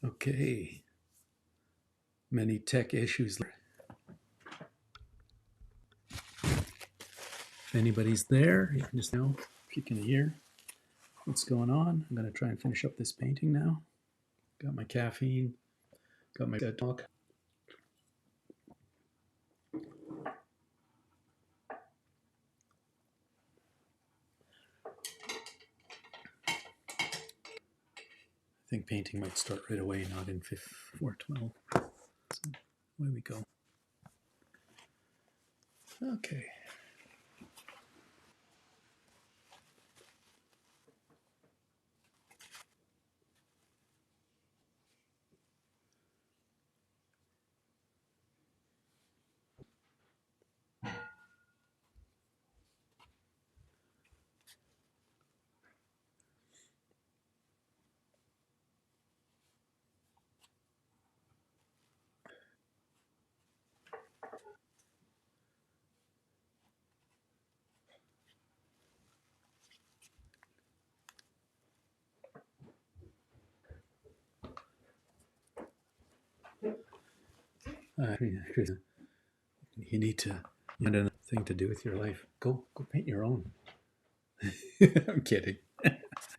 Okay. Many tech issues. If anybody's there, you can just know if you can hear what's going on. I'm going to try and finish up this painting now. Got my caffeine, got my talk. I think painting might start right away, not in 412. So away we go. Okay. You need to find another thing to do with your life. Go paint your own. I'm kidding.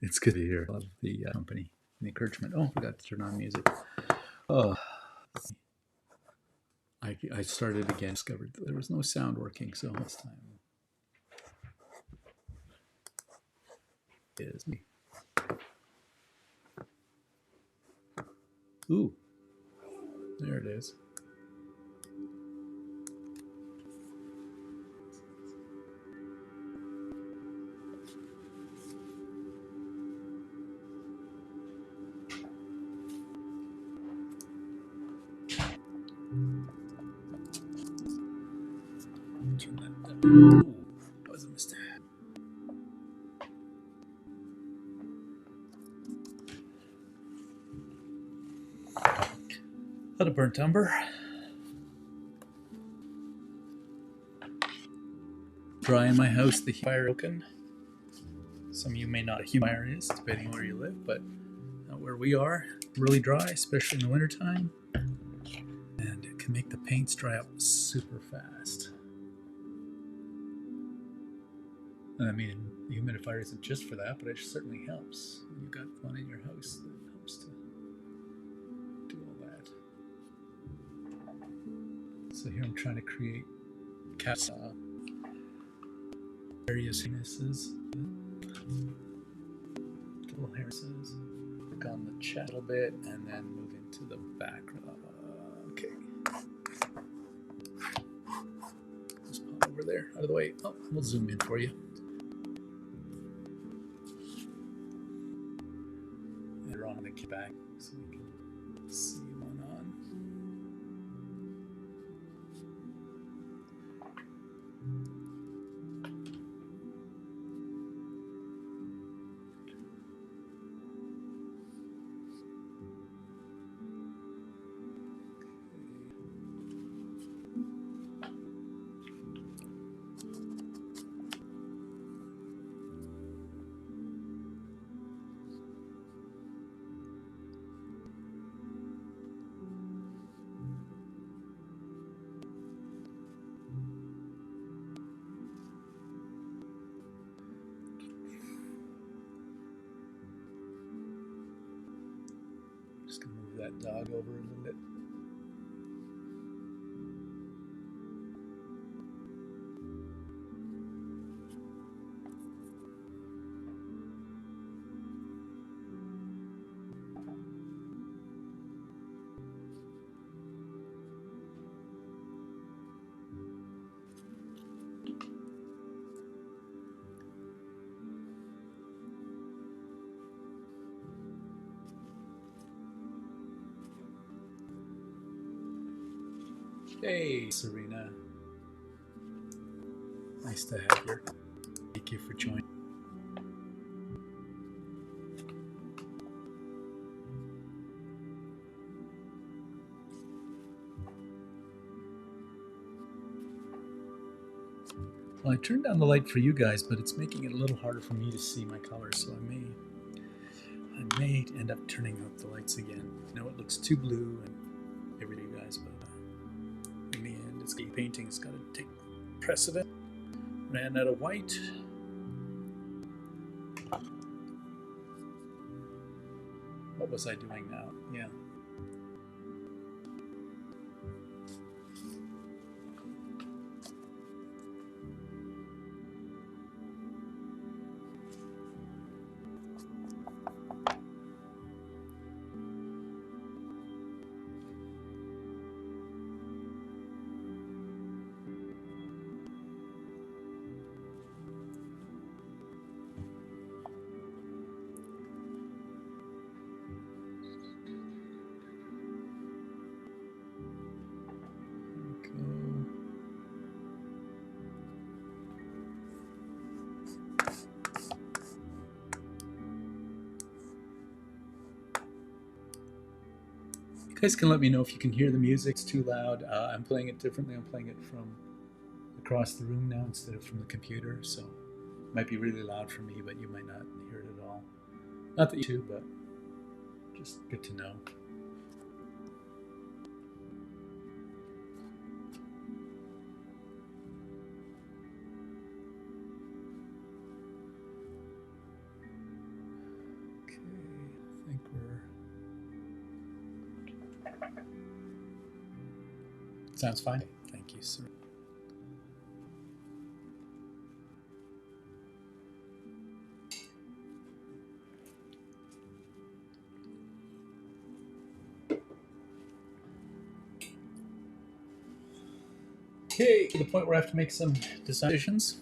It's good to hear. I love the company and the encouragement. Oh, I forgot to turn on music. Oh, I started again. Discovered that there was no sound working, so this time it is me. Ooh, there it is. Turn that down. Ooh, that was a mistake. Lot of burnt umber. Dry in my house. The fire broken. Some of you may not know what a humidifier is, depending on where you live, but where we are, really dry, especially in the wintertime. And it can make the paints dry up super fast. And I mean, the humidifier isn't just for that, but it certainly helps. When you've got one in your house that helps to do all that. So here I'm trying to create various harnesses, little harnesses. Work on the chat a little bit, and then move into the background. Okay. Just pop over there, out of the way. Oh, we'll zoom in for you. And we're on the back so we can see one on. Just gonna move that dog over a little bit. Hey, Serena. Nice to have you. Thank you for joining. Well, I turned down the light for you guys, but it's making it a little harder for me to see my colors, so I may end up turning out the lights again. I know it looks too blue and everything, guys, but in the end, it's painting. It's got to take precedent. Ran out of white. What was I doing now? Yeah. You guys can let me know if you can hear the music. It's too loud. I'm playing it differently. I'm playing it from across the room now instead of from the computer, so it might be really loud for me, but you might not hear it at all. Not that you do, but just good to know. Okay, I think sounds fine. Thank you, sir. Okay, to the point where I have to make some decisions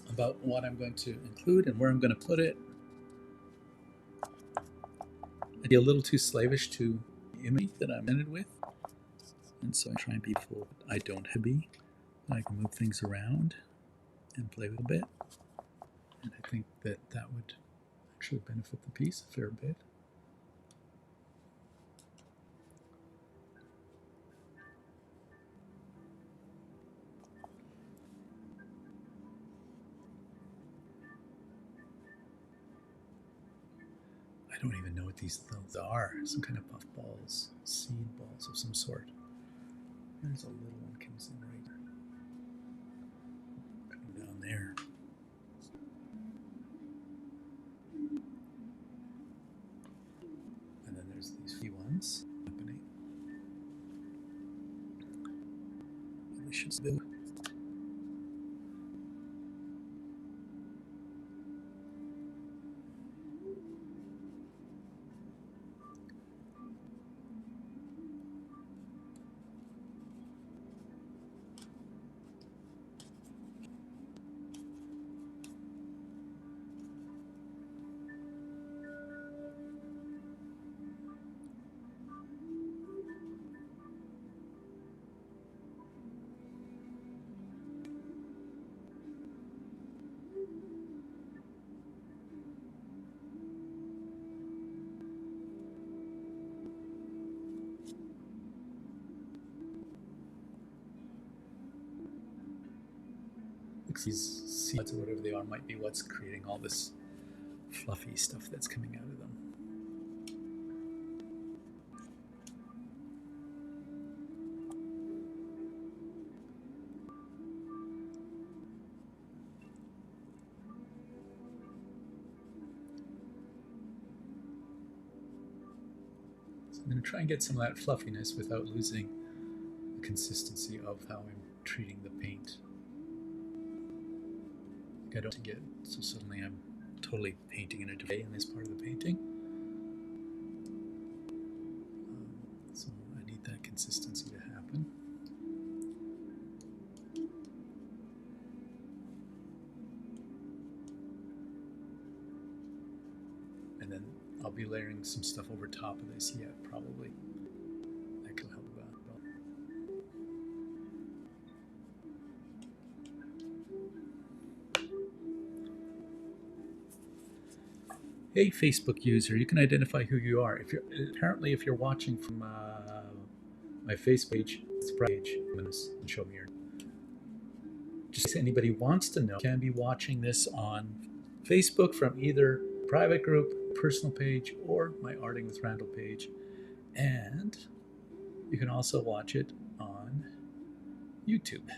about what I'm going to include and where I'm going to put it. I'd be a little too slavish to the image that I'm in it with, and so I try and be full. I don't have to be. I can move things around and play with a bit, and I think that would actually benefit the piece a fair bit. I don't even know what these things are. Some kind of puff balls, seed balls of some sort. There's a little one comes in right down there. And then there's these few ones happening. Really should do. These seeds or whatever they are might be what's creating all this fluffy stuff that's coming out of them. So I'm going to try and get some of that fluffiness without losing the consistency of how I'm treating the paint. I don't get so suddenly I'm totally painting in a different way in this part of the painting. So I need that consistency to happen. And then I'll be layering some stuff over top of this yet, probably. That can help out. Hey, Facebook user, you can identify who you are. If you're watching from my Facebook page, and show me your just in case anybody wants to know, you can be watching this on Facebook from either private group, personal page, or my Arting with Randall page. And you can also watch it on YouTube.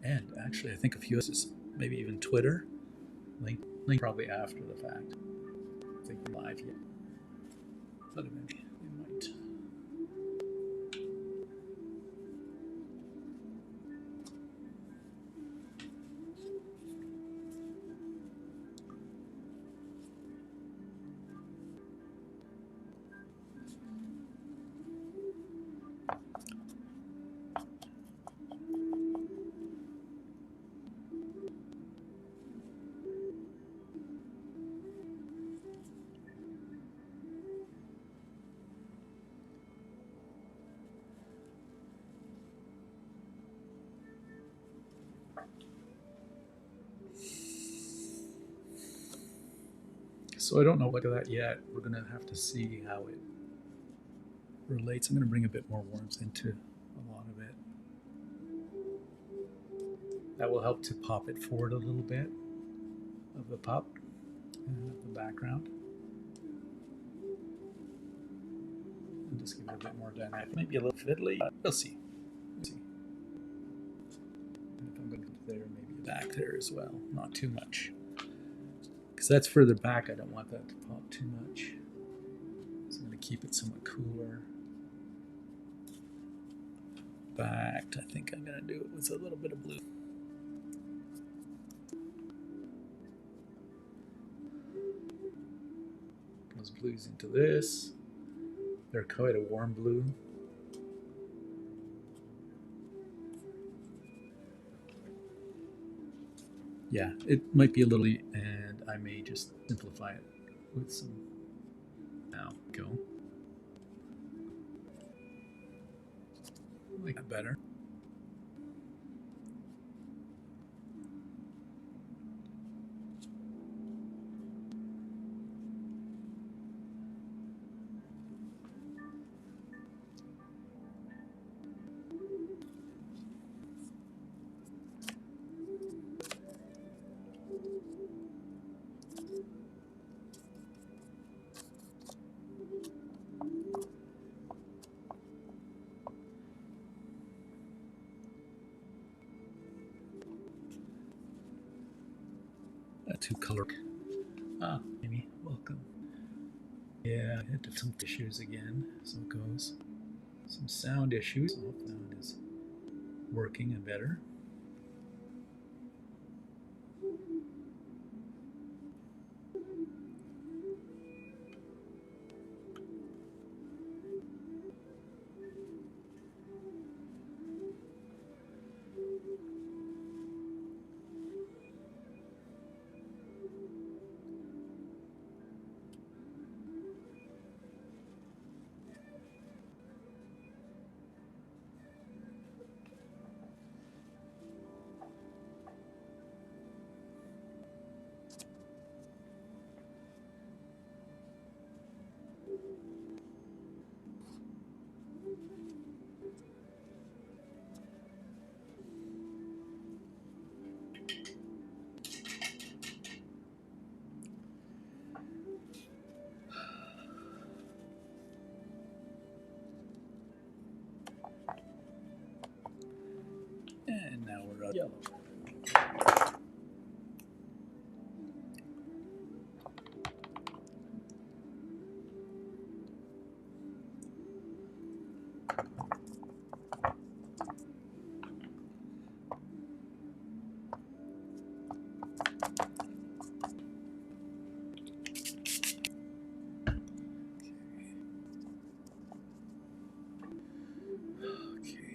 And actually, I think a few others, maybe even Twitter. Link probably after the fact. I think live yet. But maybe we might. So I don't know what of that yet. We're going to have to see how it relates. I'm going to bring a bit more worms into a lot of it. That will help to pop it forward a little bit of the pup and of the background. And just give it a bit more dynamic. Maybe a little fiddly. We'll see. We'll see. And if I'm going to put there, maybe back there as well. Not too much. Because that's further back. I don't want that to pop too much. So I'm going to keep it somewhat cooler. Backed. I think I'm going to do it with a little bit of blue. Those blues into this. They're quite a warm blue. Yeah, it might be a little, and I may just simplify it with some. Now go. Like that better. Too color. Ah, Amy, welcome. Yeah, I had some issues again, so it goes. Some sound issues. I hope sound is working and better. And now we're on yellow. Okay.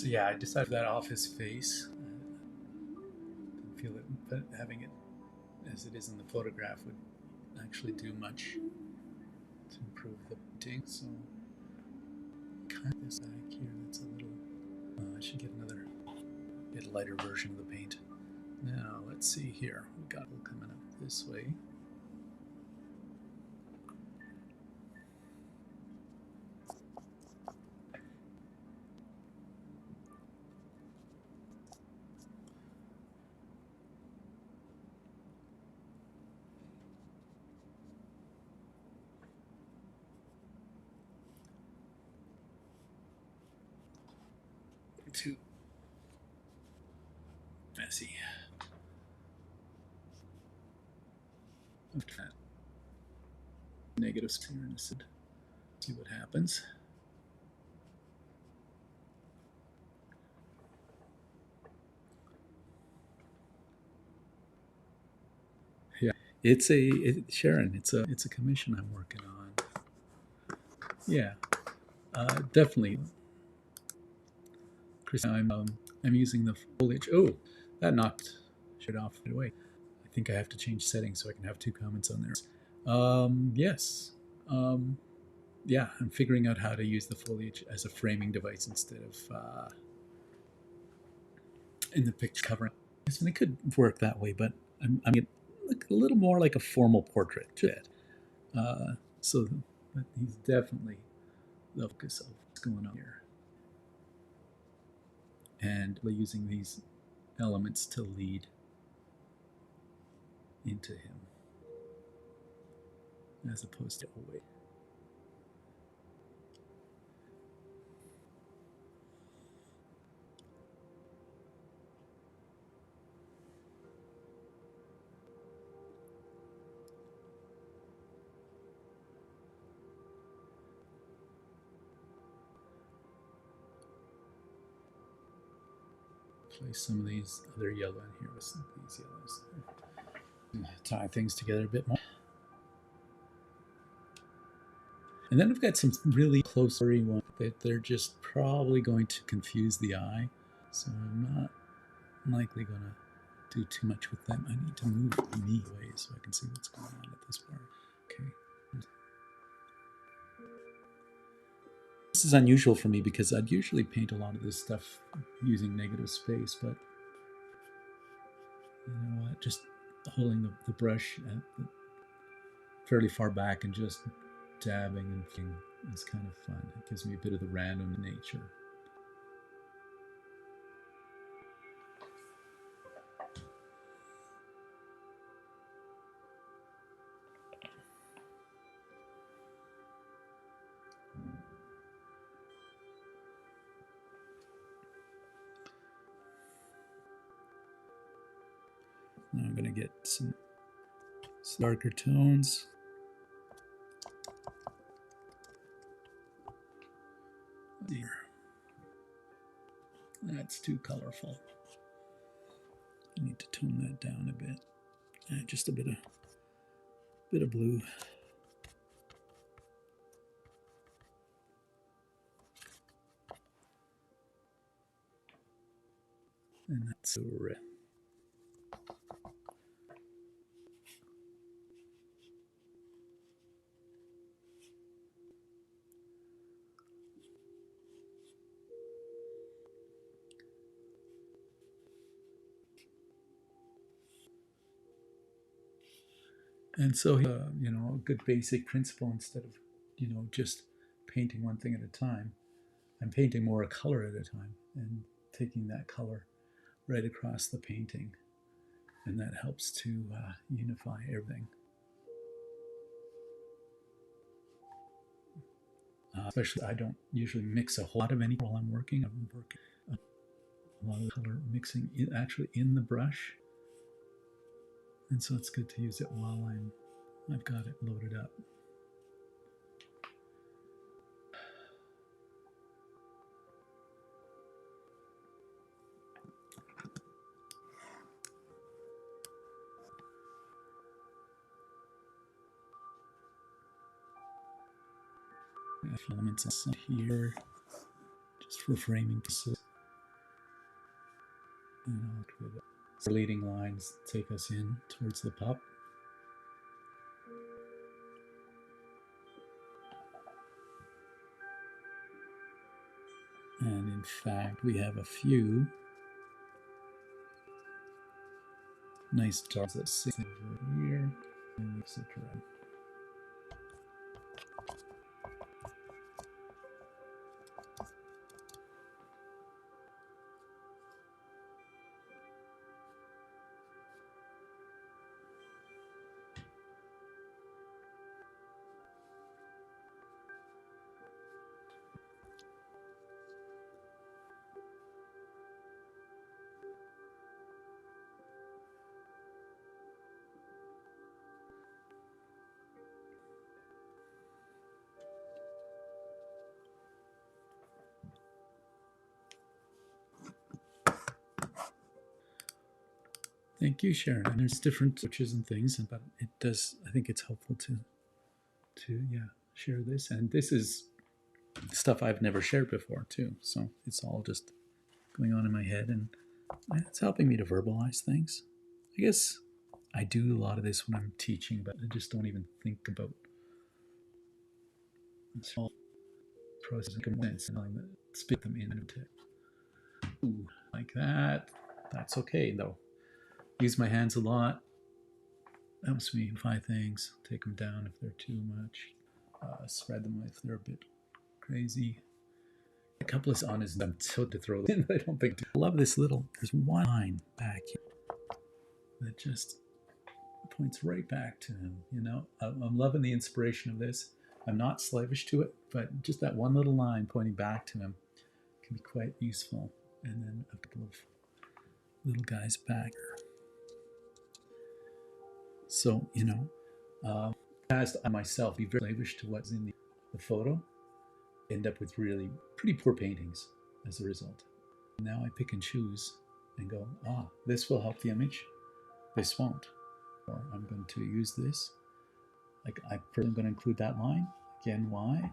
So yeah, I decided that off his face. Didn't feel it, but having it as it is in the photograph would actually do much to improve the painting. So kind of this back here, that's a little. I should get another bit lighter version of the paint. Now let's see here. We got it coming up this way. Too messy. Okay. Negative sphere and acid. See what happens. Yeah, Sharon. It's a commission I'm working on. Yeah, definitely. Chris, I'm using the foliage. Oh, that knocked shit off right away. I think I have to change settings so I can have two comments on there. Yes. Um, yeah, I'm figuring out how to use the foliage as a framing device instead of in the picture covering. And it could work that way, but I'm look a little more like a formal portrait. So, but he's definitely the focus of what's going on here, and using these elements to lead into him, as opposed to away. Place some of these other yellow in here with some of these yellows. Tie things together a bit more. And then I've got some really close ones that they're just probably going to confuse the eye. So I'm not likely going to do too much with them. I need to move me away so I can see what's going on at this part. Okay. This is unusual for me because I'd usually paint a lot of this stuff using negative space, but you know what? Just holding the brush fairly far back and just dabbing and flicking is kind of fun. It gives me a bit of the random nature. Now I'm going to get some darker tones. There. That's too colorful. I need to tone that down a bit. Just a bit of blue. And that's red. And so, you know, a good basic principle instead of, you know, just painting one thing at a time. I'm painting more a color at a time and taking that color right across the painting. And that helps to unify everything. Especially, I don't usually mix a whole lot of anything while I'm working. I'm working a lot of color mixing actually in the brush. And so it's good to use it while I've got it loaded up. Elements here, just for framing purposes. And I'll create the leading lines take us in towards the pup. And in fact, we have a few nice dogs that sit over here and etc. Thank you, Sharon. And there's different switches and things, but it does. I think it's helpful to share this. And this is stuff I've never shared before too. So it's all just going on in my head, and it's helping me to verbalize things. I guess I do a lot of this when I'm teaching, but I just don't even think about this whole process and spit them into like that. That's okay though. Use my hands a lot. Helps me amplify things. Take them down if they're too much. Spread them if they're a bit crazy. A couple is honest. I'm so to throw them in. I don't think. I love this little. There's one line back here that just points right back to him. You know, I'm loving the inspiration of this. I'm not slavish to it, but just that one little line pointing back to him can be quite useful. And then a couple of little guys back. So, you know, as I myself be very slavish to what's in the photo, end up with really pretty poor paintings as a result. Now I pick and choose and go, this will help the image, this won't. Or I'm going to use this. Like I'm going to include that line. Again, why?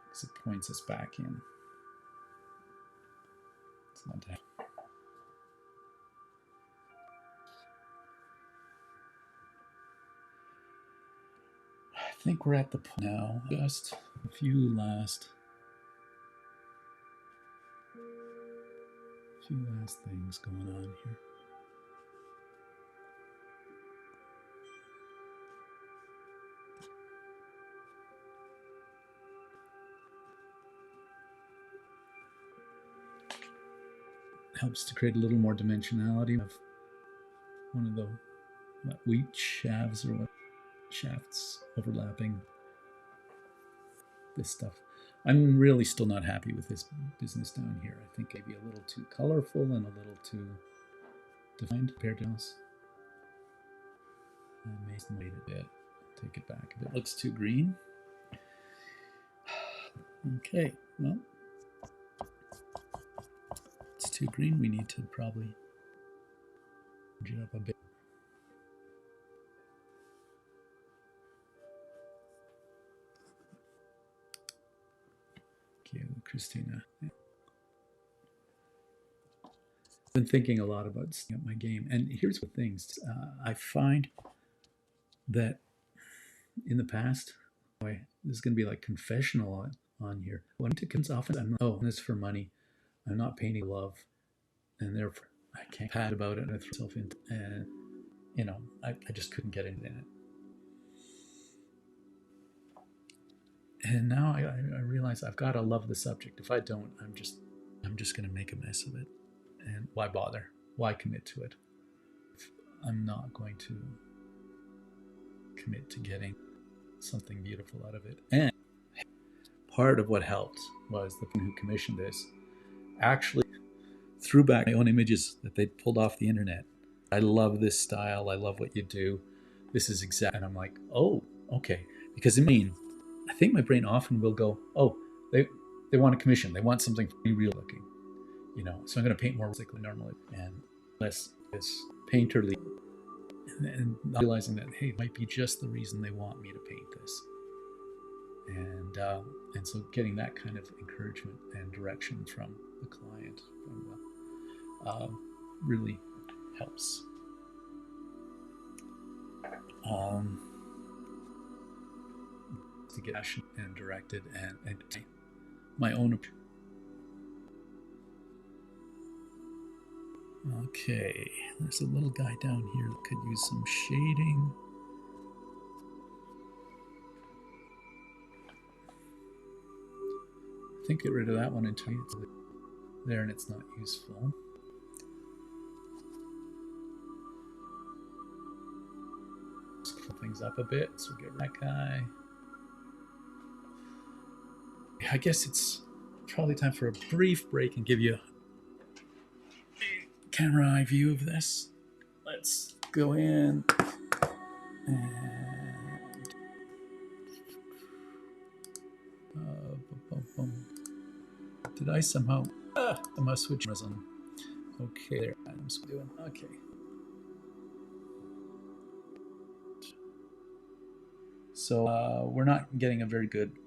Because it points us back in. It's not that. I think we're at the point now. Just a few last things going on here. Helps to create a little more dimensionality of one of the wheat shafts or what shafts overlapping this stuff. I'm really still not happy with this business down here. I think maybe a little too colorful and a little too defined compared to else. I may made it a bit. Take it back a bit. Looks too green. Okay, well, it's too green. We need to probably change it up a bit. Okay, Christina. Yeah. I've been thinking a lot about setting up my game, and here's the things. I find that in the past, this is going to be like confessional on here. When it comes often, I'm not, this for money. I'm not painting love, and therefore I can't pad about it and throw myself into, and you know, I just couldn't get into it. And now I realize I've got to love the subject. If I don't, I'm just going to make a mess of it. And why bother? Why commit to it? If I'm not going to commit to getting something beautiful out of it. And part of what helped was the person who commissioned this actually threw back my own images that they'd pulled off the internet. I love this style. I love what you do. This is exact. And I'm like, oh, okay. Because I think my brain often will go, oh, they want a commission. They want something pretty real looking, you know. So I'm going to paint more realistically normally and less this painterly. And realizing that, hey, it might be just the reason they want me to paint this. And so getting that kind of encouragement and direction from the client. really helps. To get action and directed and my own approach. Okay, there's a little guy down here that could use some shading. I think get rid of that one entirely. It's there and it's not useful. Let's pull things up a bit, so get rid of that guy. I guess it's probably time for a brief break and give you a camera eye view of this. Let's go in and did I somehow switch cameras on? Okay, there. I'm doing okay. So we're not getting a very good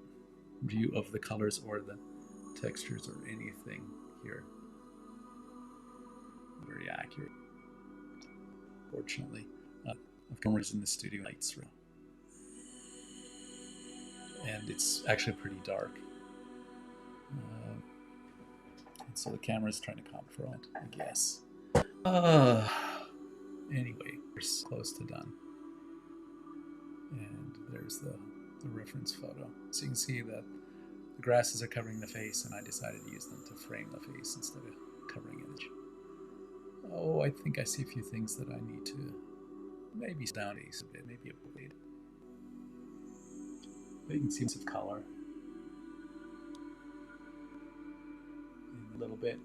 view of the colors or the textures or anything here. Very accurate. Fortunately, I've cameras in the studio lights room, and it's actually pretty dark. And so the camera's trying to compensate for it, I guess. Anyway, we're close to done. And there's the reference photo. So you can see that the grasses are covering the face, and I decided to use them to frame the face instead of covering image. Oh, I think I see a few things that I need to maybe down a bit, maybe a blade. But you can see some color in a little bit.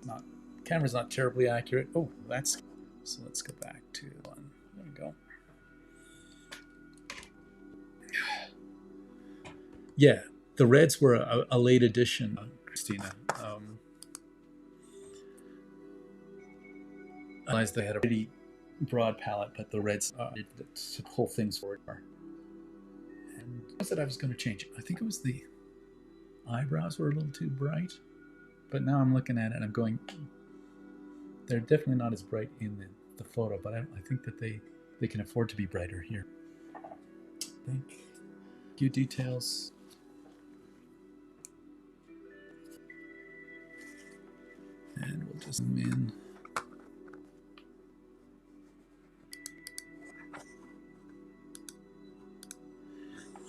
Camera's not terribly accurate. Oh, that's so. Let's go back to one. There we go. Yeah, the reds were a late addition, Christina. I realized they had a pretty broad palette, but the reds to pull things forward. And what was it I was going to change? I think it was the eyebrows were a little too bright, but now I'm looking at it and I'm going, they're definitely not as bright in the photo, but I think that they can afford to be brighter here. Thank you. Details. And we'll just zoom in.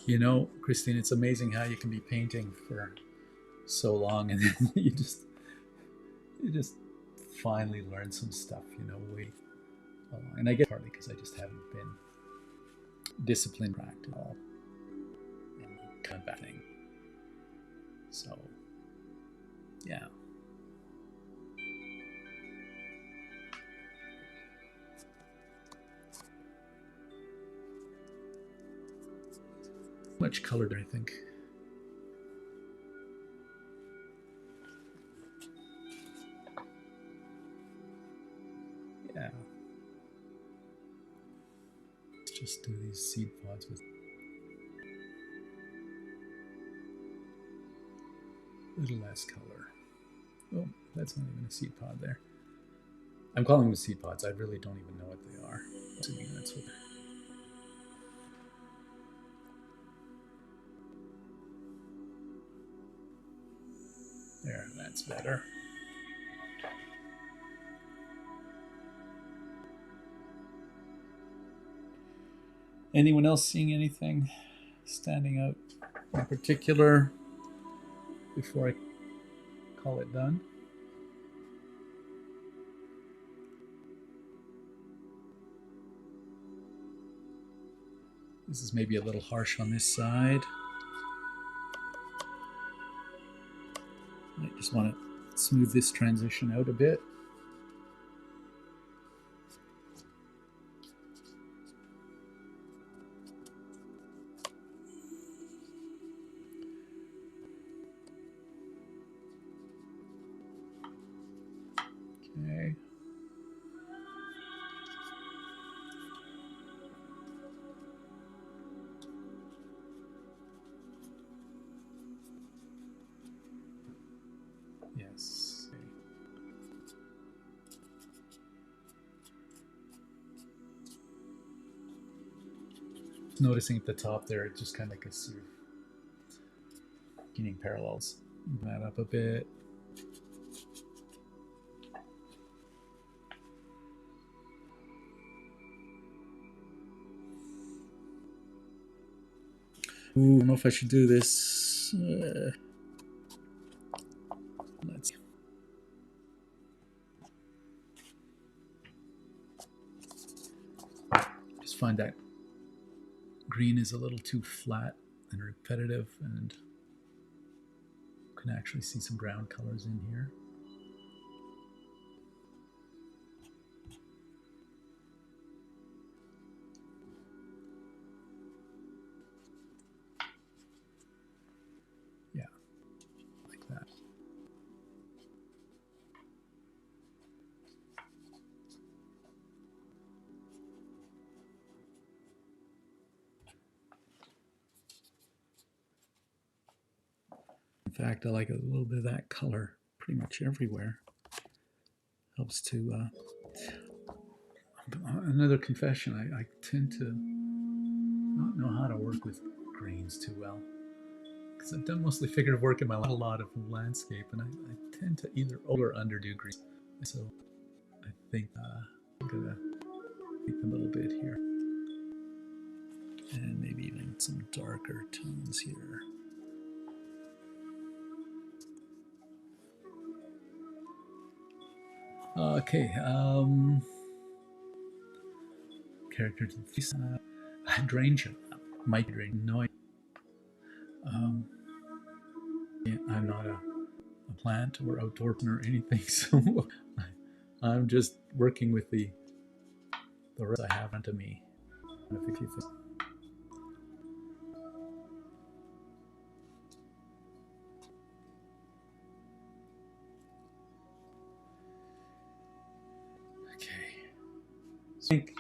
You know, Christine, it's amazing how you can be painting for so long and then you just finally learn some stuff, you know, and I get partly because I just haven't been disciplined at all. Kind of bad thing. So, yeah. Much color there, I think. Yeah. Let's just do these seed pods with a little less color. Oh, that's not even a seed pod there. I'm calling them seed pods. I really don't even know what they are. Assuming that's what they're. There, that's better. Anyone else seeing anything standing out in particular before I call it done? This is maybe a little harsh on this side. I just want to smooth this transition out a bit. Okay. Yes. noticing at the top there, it's just kind of like a sort of beginning parallels. Open that up a bit. Ooh, I don't know if I should do this. Let's see. Just find that green is a little too flat and repetitive, and you can actually see some ground colors in here. Yeah, like that. In fact, I like a little bit of that color pretty much everywhere. Helps to. Another confession: I tend to not know how to work with greens too well, because I've done mostly figurative work in my life, a lot of landscape, and I tend to either over or underdo greens. So I think I'm gonna make them a little bit here, and maybe even some darker tones here. Okay, characters and face. Hydrangea, might be drain. No, yeah, I'm not a plant or outdoor or anything, so I'm just working with the rest I have onto me. If you think. Okay, so I think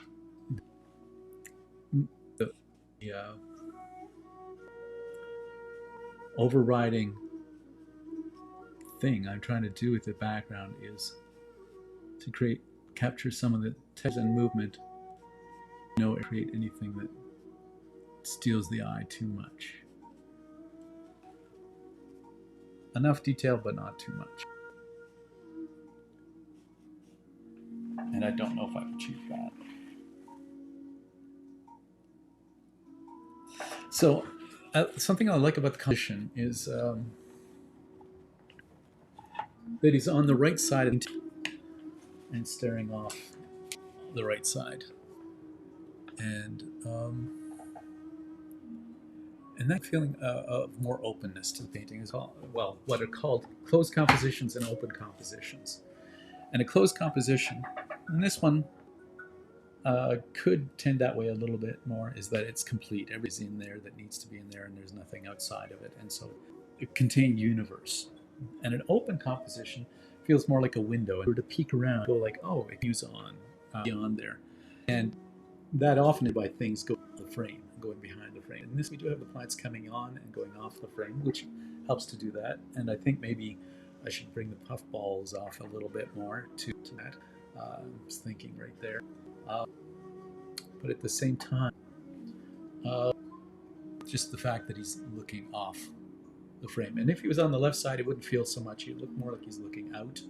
the overriding thing I'm trying to do with the background is to capture some of the text and movement. Create anything that steals the eye too much. Enough detail, but not too much. And I don't know if I've achieved that. So, something I like about the composition is that he's on the right side of and staring off the right side, and that feeling of more openness to the painting is all well what are called closed compositions and open compositions. And a closed composition, and this one could tend that way a little bit more, is that it's complete. Everything's in there that needs to be in there, and there's nothing outside of it, and so it contained universe. And an open composition feels more like a window, and to peek around, go like, oh, it views on beyond there, and that often is why things go the frame, going behind the frame. In this, we do have the plants coming on and going off the frame, which helps to do that. And I think maybe I should bring the puffballs off a little bit more to that. I was thinking right there. But at the same time, just the fact that he's looking off the frame. And if he was on the left side, it wouldn't feel so much. He'd look more like he's looking out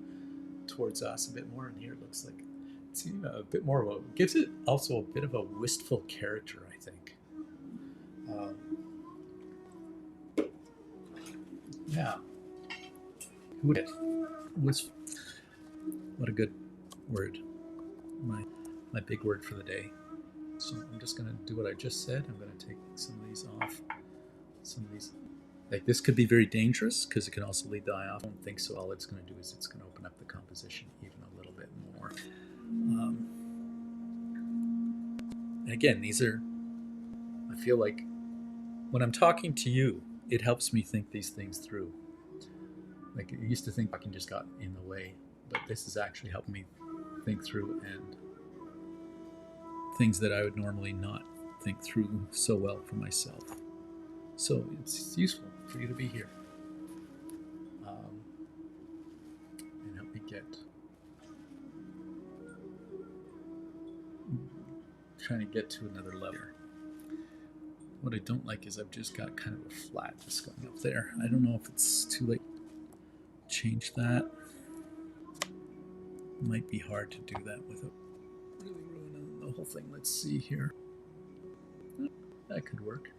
towards us a bit more. And here it looks like it's a bit more of a, gives it also a bit of a wistful character, I think. Yeah. Who would it? Wistful. What a good word. My big word for the day. So I'm just going to do what I just said. I'm going to take some of these off. Some of these, like this could be very dangerous because it can also lead the eye off. I don't think so. All it's going to do is it's going to open up the composition even a little bit more. And again, these are, I feel like when I'm talking to you, it helps me think these things through. Like I used to think talking just got in the way, but this is actually helping me think through and things that I would normally not think through so well for myself. So it's useful for you to be here and help me trying to get to another level. What I don't like is I've just got kind of a flatness going up there. I don't know if it's too late to change that. It might be hard to do that without really ruining the whole thing. Let's see here. That could work.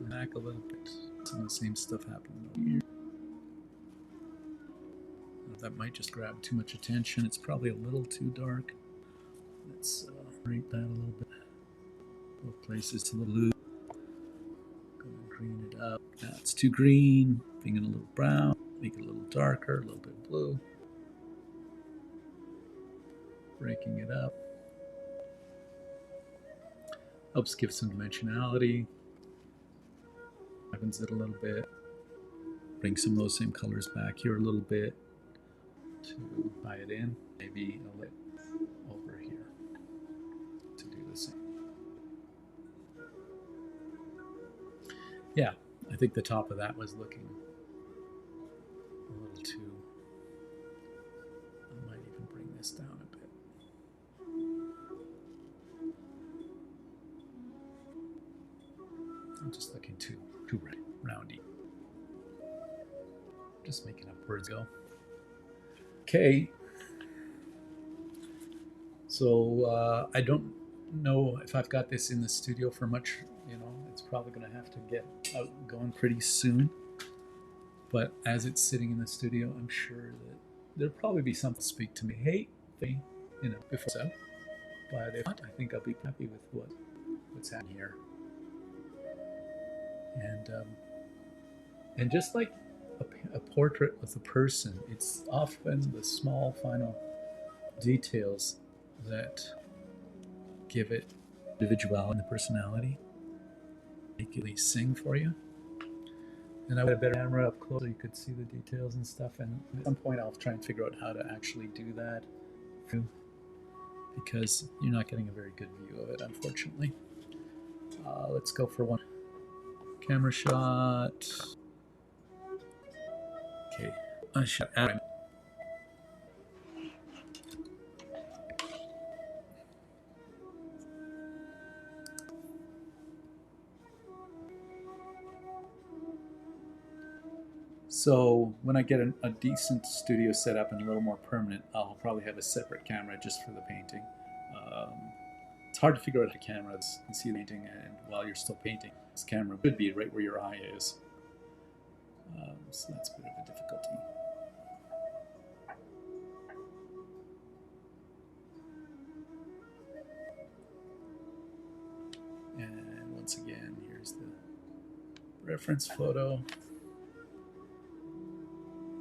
Back a little bit. Some of the same stuff happening over here. That might just grab too much attention. It's probably a little too dark. Let's rate that a little bit. Both places a little blue. Go and green it up. Now it's too green. Bring it a little brown. Make it a little darker, a little bit blue. Breaking it up. Helps give some dimensionality. Happens it a little bit. Bring some of those same colors back here a little bit to tie it in. Maybe a lit over here to do the same. Yeah, I think the top of that was looking a little too. I might even bring this down a bit. I'm just looking too roundy. Just making up words go. Okay. So I don't know if I've got this in the studio for much. You know, it's probably going to have to get out going pretty soon. But as it's sitting in the studio, I'm sure that there'll probably be something to speak to me. Hey, you know, before so. But if not, I think I'll be happy with what's happening here. And just like a portrait of a person, it's often the small final details that give it individuality and the personality. Make it sing for you. And I would have a better camera up close so you could see the details and stuff. And at some point I'll try and figure out how to actually do that, because you're not getting a very good view of it, unfortunately. Let's go for one camera shot. Okay, I shot at. So when I get a decent studio set up and a little more permanent, I'll probably have a separate camera just for the painting. It's hard to figure out a camera and see the painting, and while you're still painting, this camera should be right where your eye is. So that's a bit of a difficulty. And once again, here's the reference photo.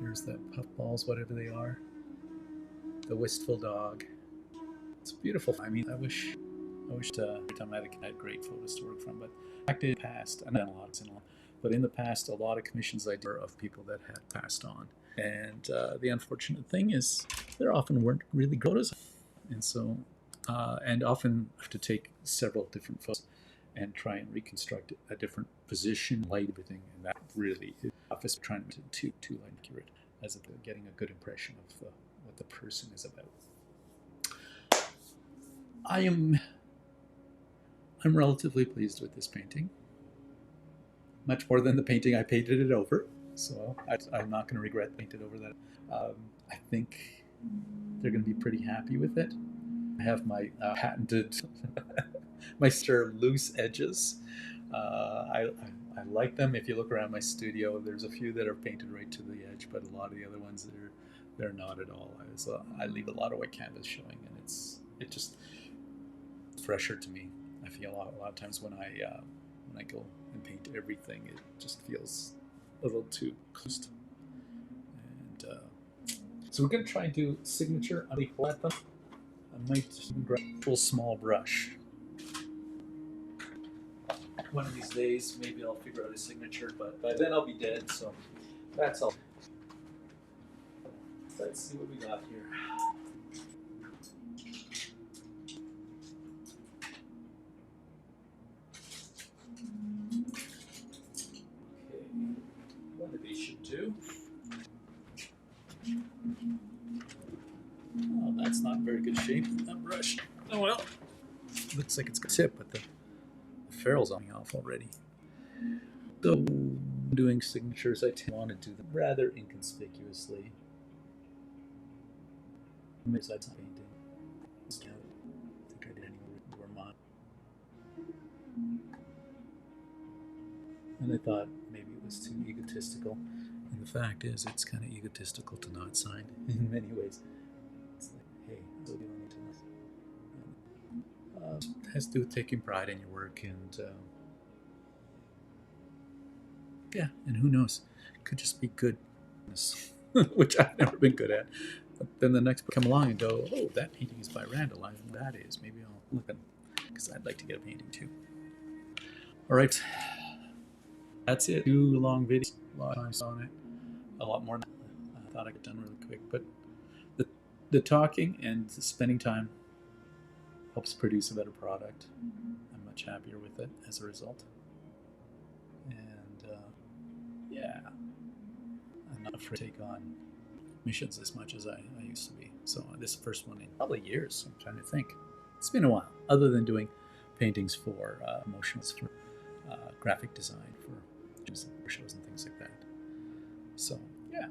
Here's the puffballs, whatever they are. The wistful dog. It's beautiful. I mean, I wish every time I had great photos to work from, but back in the past, I've done a lot, but in the past, a lot of commissions I did were of people that had passed on. And the unfortunate thing is, there often weren't really good photos, and so, and often have to take several different photos and try and reconstruct a different position, light, everything, and that really is office trying to too light accurate as opposed to getting a good impression of what the person is about. I'm relatively pleased with this painting, much more than the painting I painted it over. So I'm not going to regret painting over that. I think they're going to be pretty happy with it. I have my patented my loose edges. I like them. If you look around my studio, there's a few that are painted right to the edge, but a lot of the other ones they're not at all. I leave a lot of white canvas showing, and it's just fresher to me. I feel a lot of times when I go and paint everything, it just feels a little too close. And so we're going to try and do signature on the flat them. I might grab a full small brush. One of these days, maybe I'll figure out a signature, but by then I'll be dead, so that's all. Let's see what we got here. Okay, one of these should do. Oh, that's not in very good shape, that brush. Oh well. Looks like it's got a tip, but the ferrule's on off already. So, doing signatures, I want to do them rather inconspicuously. Besides painting, I think I did anywhere mine. And I thought maybe it was too egotistical. And the fact is, it's kind of egotistical to not sign in many ways. It's like, hey, so you don't need to. It has to do with taking pride in your work, and yeah, and who knows, it could just be good, which I've never been good at. But then the next come along and go, oh, that painting is by Randall. I know what that is. Maybe I'll look at them because I'd like to get a painting too. All right, that's it. 2 long videos, a lot of time on it, a lot more than I thought I got done really quick. But the talking and the spending time helps produce a better product. I'm much happier with it as a result. And yeah, I'm not afraid to take on missions as much as I used to be. So this first one in probably years. I'm trying to think. It's been a while, other than doing paintings for emotionals, for graphic design, for shows and things like that. So yeah,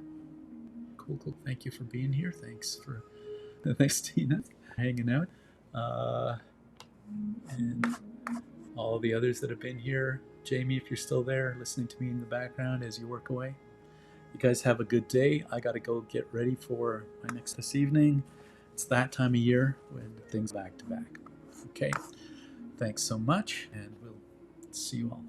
cool. Thank you for being here. Thanks Tina, for hanging out, and all the others that have been here. Jamie, if you're still there, listening to me in the background as you work away. You guys have a good day. I got to go get ready for my next this evening. It's that time of year when things back to back. Okay. Thanks so much, and we'll see you all.